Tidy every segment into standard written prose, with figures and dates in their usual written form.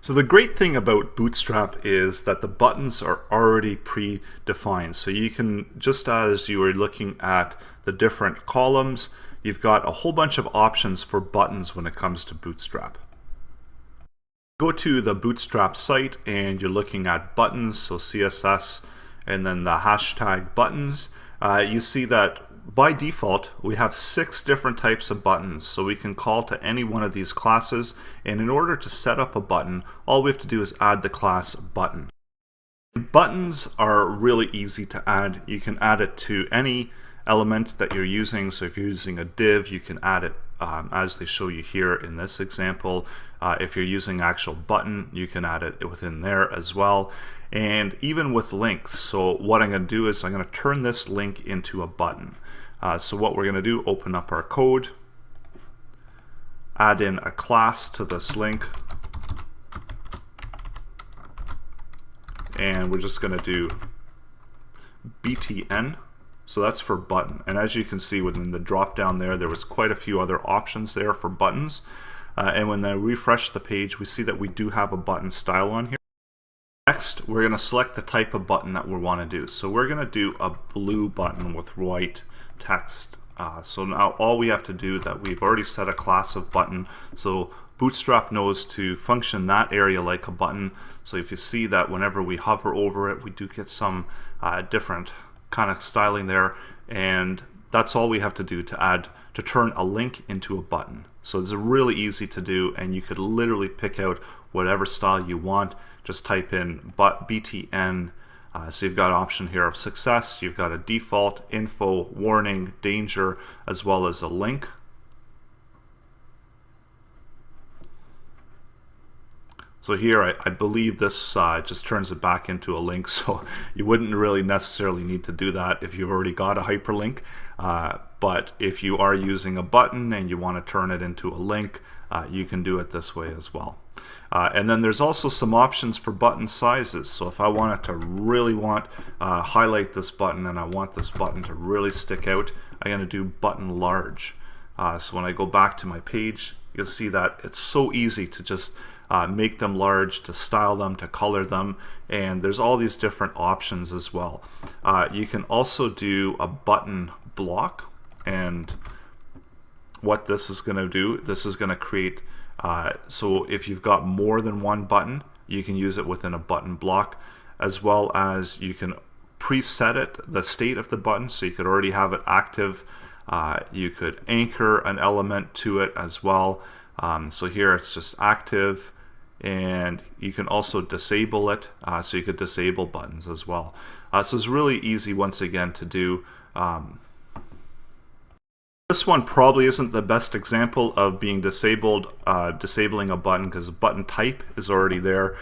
So the great thing about Bootstrap is that the buttons are already predefined. So you can, just as you were looking at the different columns, you've got a whole bunch of options for buttons when it comes to Bootstrap. Go to the Bootstrap site and you're looking at buttons, so CSS, and then the hashtag buttons. You see that by default we have 6 different types of buttons, so we can call to any one of these classes, and in order to set up a button all we have to do is add the class button. Buttons are really easy to add. You can add it to any element that you're using, so if you're using a div you can add it as they show you here in this example. If you're using actual button you can add it within there as well, and even with links. So what I'm going to do is I'm going to turn this link into a button. So what we're going to do, open up our code, add in a class to this link, and we're just going to do btn. So that's for button, and as you can see within the drop down there was quite a few other options there for buttons, and when I refresh the page we see that we do have a button style on here. Next we're going to select the type of button that we want to do. So we're going to do a blue button with white text. So now all we have to do, that we've already set a class of button, so Bootstrap knows to function that area like a button. So if you see that whenever we hover over it we do get some different kind of styling there, and that's all we have to do to turn a link into a button. So it's really easy to do, and you could literally pick out whatever style you want. Just type in btn. So you've got an option here of success, you've got a default, info, warning, danger, as well as a link. So here I believe this just turns it back into a link, so you wouldn't really necessarily need to do that if you've already got a hyperlink. But if you are using a button and you want to turn it into a link, you can do it this way as well. And then there's also some options for button sizes. So if I wanted to really highlight this button and I want this button to really stick out, I'm going to do button large. So when I go back to my page, you'll see that it's so easy to just make them large, to style them, to color them, and there's all these different options as well. You can also do a button block, and what this is going to do, this is going to create, so if you've got more than one button you can use it within a button block, as well as you can preset it, the state of the button, so you could already have it active. You could anchor an element to it as well. So here it's just active, and you can also disable it, so you could disable buttons as well. So it's really easy once again to do. This one probably isn't the best example of being disabling a button, because the button type is already there,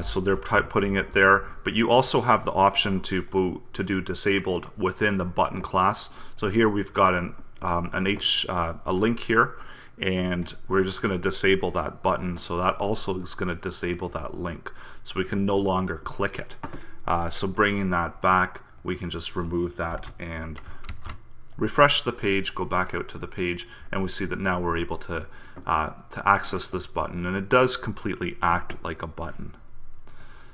so they're putting it there. But you also have the option to do disabled within the button class. So here we've got a link here, and we're just going to disable that button, so that also is going to disable that link, so we can no longer click it. So bringing that back, we can just remove that and refresh the page, go back out to the page, and we see that now we're able to access this button, and it does completely act like a button.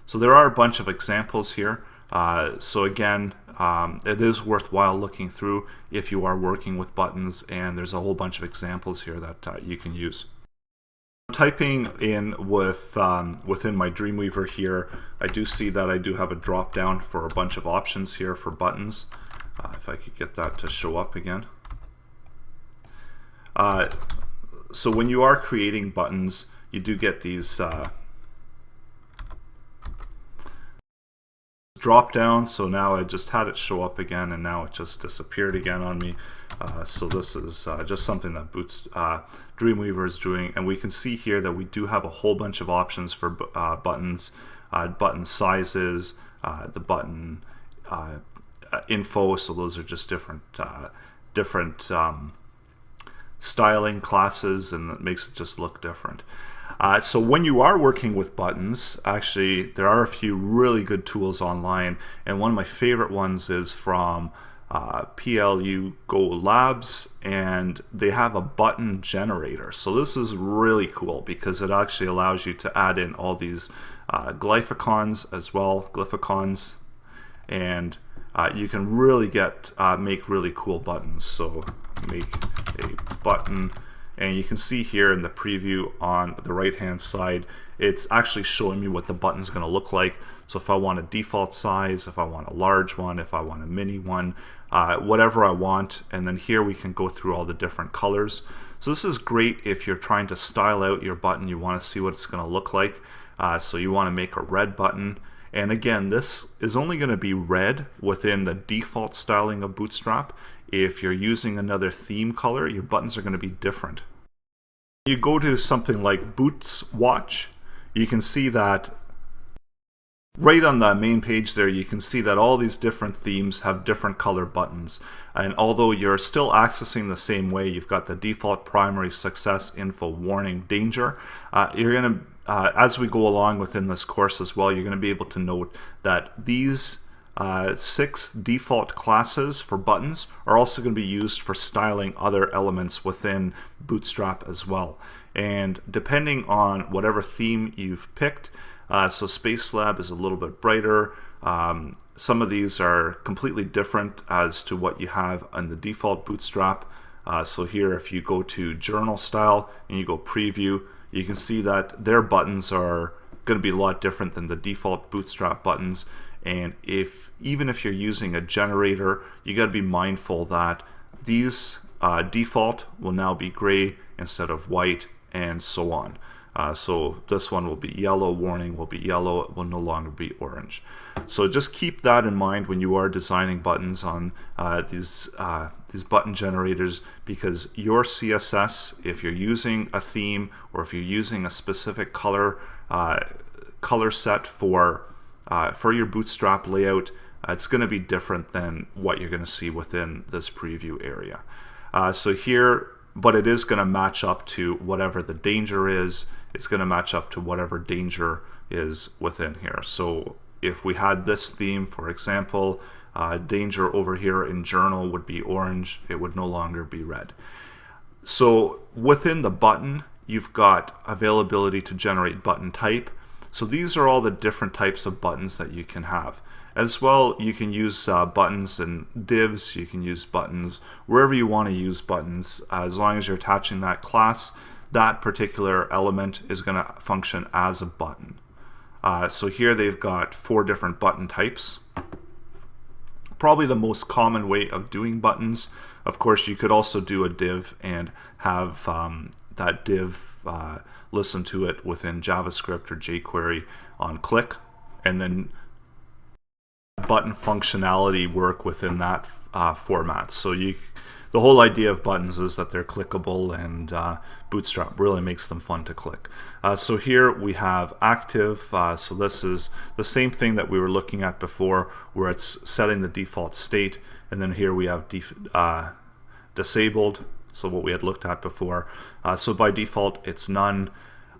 So there are a bunch of examples here. So again, it is worthwhile looking through if you are working with buttons, and there's a whole bunch of examples here that you can use. Typing in within my Dreamweaver here, I do see that I do have a drop down for a bunch of options here for buttons. If I could get that to show up again. So when you are creating buttons, you do get these drop down. So now I just had it show up again, and now it just disappeared again on me. So this is just something that Dreamweaver is doing, and we can see here that we do have a whole bunch of options for buttons, button sizes, the button info, so those are just different styling classes, and it makes it just look different. So when you are working with buttons, actually there are a few really good tools online, and one of my favorite ones is from PLU Go Labs, and they have a button generator. So this is really cool because it actually allows you to add in all these glyphicons as well, and you can really make really cool buttons. So make a button, and you can see here in the preview on the right hand side, it's actually showing me what the button's going to look like. So if I want a default size, if I want a large one, if I want a mini one, whatever I want, and then here we can go through all the different colors. So this is great if you're trying to style out your button, you want to see what it's going to look like. So you want to make a red button, and again, this is only going to be red within the default styling of Bootstrap. If you're using another theme color, your buttons are going to be different. You go to something like Boots Watch, you can see that right on the main page there, you can see that all these different themes have different color buttons. And although you're still accessing the same way, you've got the default primary, success, info, warning, danger. You're going to, as we go along within this course as well, you're going to be able to note that these 6 default classes for buttons are also going to be used for styling other elements within Bootstrap as well. And depending on whatever theme you've picked, so Space Lab is a little bit brighter. Some of these are completely different as to what you have on the default Bootstrap. So here, if you go to Journal Style and you go Preview, you can see that their buttons are going to be a lot different than the default Bootstrap buttons. And even if you're using a generator, you got to be mindful that these default will now be gray instead of white, and so on. So this one will be yellow, warning will be yellow, it will no longer be orange. So just keep that in mind when you are designing buttons on these button generators, because your CSS, if you're using a theme or if you're using a specific color set for your Bootstrap layout, it's going to be different than what you're going to see within this preview area. So here, but it is going to match up to whatever the danger is. It's going to match up to whatever danger is within here. So if we had this theme, for example, danger over here in journal would be orange, it would no longer be red. So within the button, you've got availability to generate button type. So these are all the different types of buttons that you can have. As well, you can use buttons and divs, you can use buttons wherever you want to use buttons. As long as you're attaching that class, that particular element is going to function as a button. So here they've got 4 different button types. Probably the most common way of doing buttons. Of course, you could also do a div and have that div listen to it within JavaScript or jQuery on click, and then button functionality work within that format. So the whole idea of buttons is that they're clickable, and Bootstrap really makes them fun to click. So here we have active. So this is the same thing that we were looking at before, where it's setting the default state, and then here we have disabled, so what we had looked at before. So by default it's none.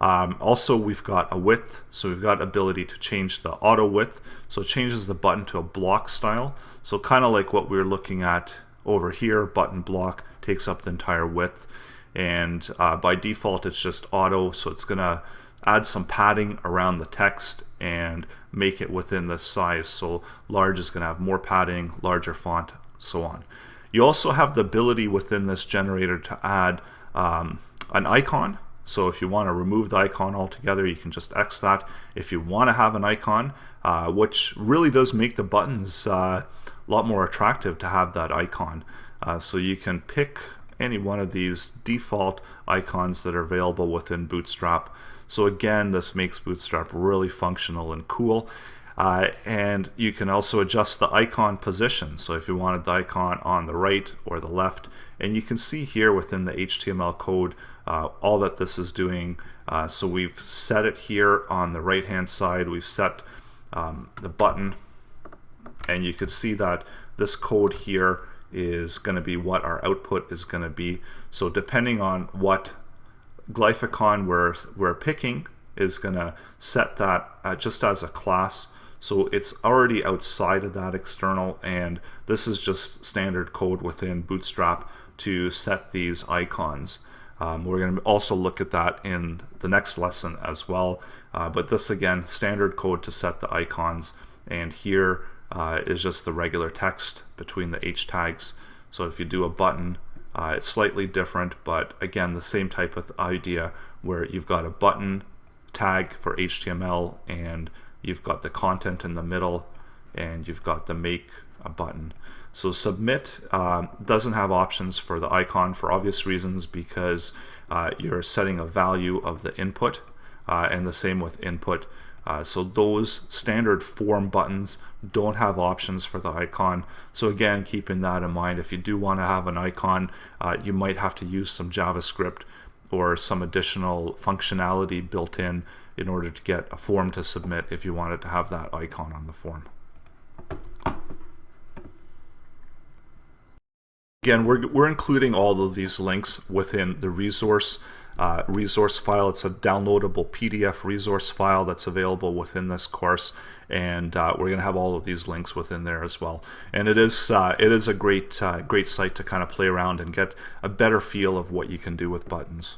Also, we've got a width, so we've got ability to change the auto width, so it changes the button to a block style. So kind of like what we were looking at over here, button block takes up the entire width, and by default it's just auto, so it's going to add some padding around the text and make it within this size. So large is going to have more padding, larger font, so on. You also have the ability within this generator to add an icon. So if you want to remove the icon altogether, you can just X that. If you want to have an icon, which really does make the buttons a lot more attractive to have that icon. So you can pick any one of these default icons that are available within Bootstrap. So again, this makes Bootstrap really functional and cool. And you can also adjust the icon position. So if you wanted the icon on the right or the left, and you can see here within the HTML code all that this is doing. So we've set it here on the right hand side, we've set the button, and you can see that this code here is going to be what our output is going to be. So depending on what glyphicon we're picking is going to set that just as a class. So it's already outside of that external, and this is just standard code within Bootstrap to set these icons. We're going to also look at that in the next lesson as well, but this again, standard code to set the icons, and here is just the regular text between the H tags. So if you do a button, it's slightly different, but again the same type of idea where you've got a button tag for HTML, and you've got the content in the middle, and you've got the make a button. So submit doesn't have options for the icon for obvious reasons, because you're setting a value of the input, and the same with input. So those standard form buttons don't have options for the icon. So again, keeping that in mind, if you do want to have an icon, you might have to use some JavaScript or some additional functionality built in order to get a form to submit if you wanted to have that icon on the form. Again, we're including all of these links within the resource file. It's a downloadable PDF resource file that's available within this course, and we're going to have all of these links within there as well. And it is a great site to kind of play around and get a better feel of what you can do with buttons.